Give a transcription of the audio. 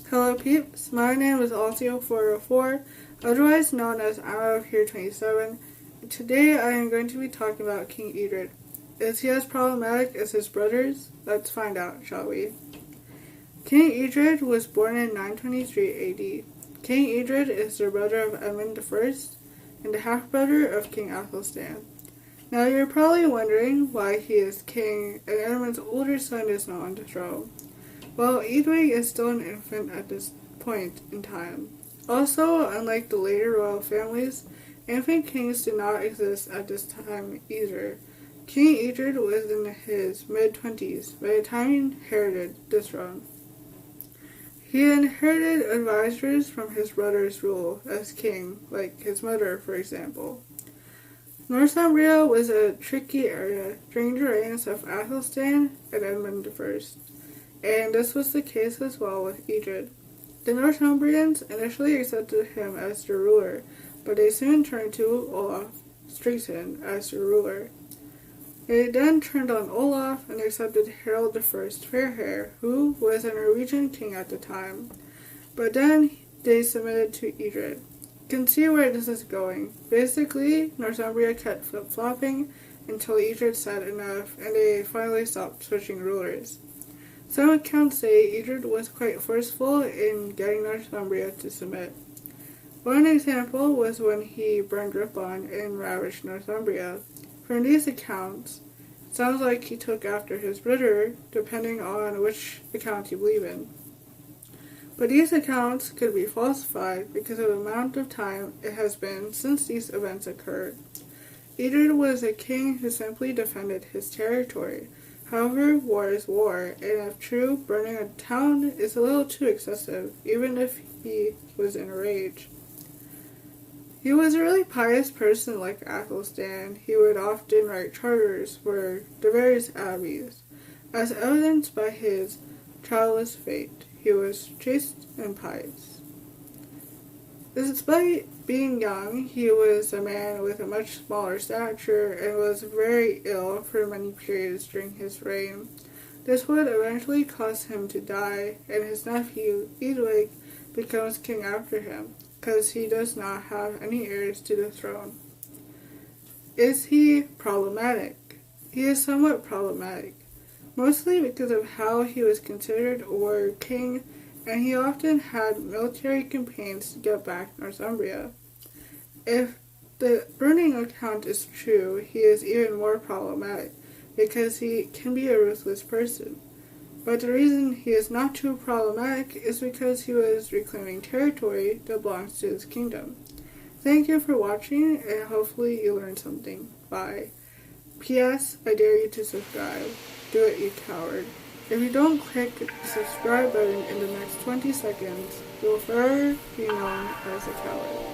Hello peeps, my name is Alcio404, otherwise known as I'm Out of Here 27, and today I am going to be talking about King Eadred. Is he as problematic as his brothers? Let's find out, shall we? King Eadred was born in 923 AD. King Eadred is the brother of Edmund I and the half-brother of King Athelstan. Now you're probably wondering why he is king and Edmund's older son is not on the throne. Well, Eadred is still an infant at this point in time. Also, unlike the later royal families, infant kings did not exist at this time either. King Eadred was in his mid-20s by the time he inherited the throne. He inherited advisors from his brother's rule as king, like his mother, for example. Northumbria was a tricky area during the reigns of Athelstan and Edmund I. And this was the case as well with Eadred. The Northumbrians initially accepted him as their ruler, but they soon turned to Olaf Strixon as their ruler. They then turned on Olaf and accepted Harold I Fairhair, who was a Norwegian king at the time. But then they submitted to Eadred. You can see where this is going. Basically, Northumbria kept flip-flopping until Eadred said enough, and they finally stopped switching rulers. Some accounts say Eadred was quite forceful in getting Northumbria to submit. One example was when he burned Ripon and ravaged Northumbria. From these accounts, it sounds like he took after his brother, depending on which account you believe in. But these accounts could be falsified because of the amount of time it has been since these events occurred. Eadred was a king who simply defended his territory. However, war is war, and if true, burning a town is a little too excessive, even if he was in a rage. He was a really pious person like Athelstan. He would often write charters for the various abbeys. As evidenced by his childless fate, he was chaste and pious. Despite being young, he was a man with a much smaller stature and was very ill for many periods during his reign. This would eventually cause him to die, and his nephew, Eadred, becomes king after him, because he does not have any heirs to the throne. Is he problematic? He is somewhat problematic, mostly because of how he was considered a warrior king, and he often had military campaigns to get back Northumbria. If the burning account is true, he is even more problematic, because he can be a ruthless person. But the reason he is not too problematic is because he was reclaiming territory that belongs to his kingdom. Thank you for watching, and hopefully you learned something. Bye. P.S. I dare you to subscribe. Do it, you coward. If you don't click the subscribe button in the next 20 seconds, you'll forever be known as a coward.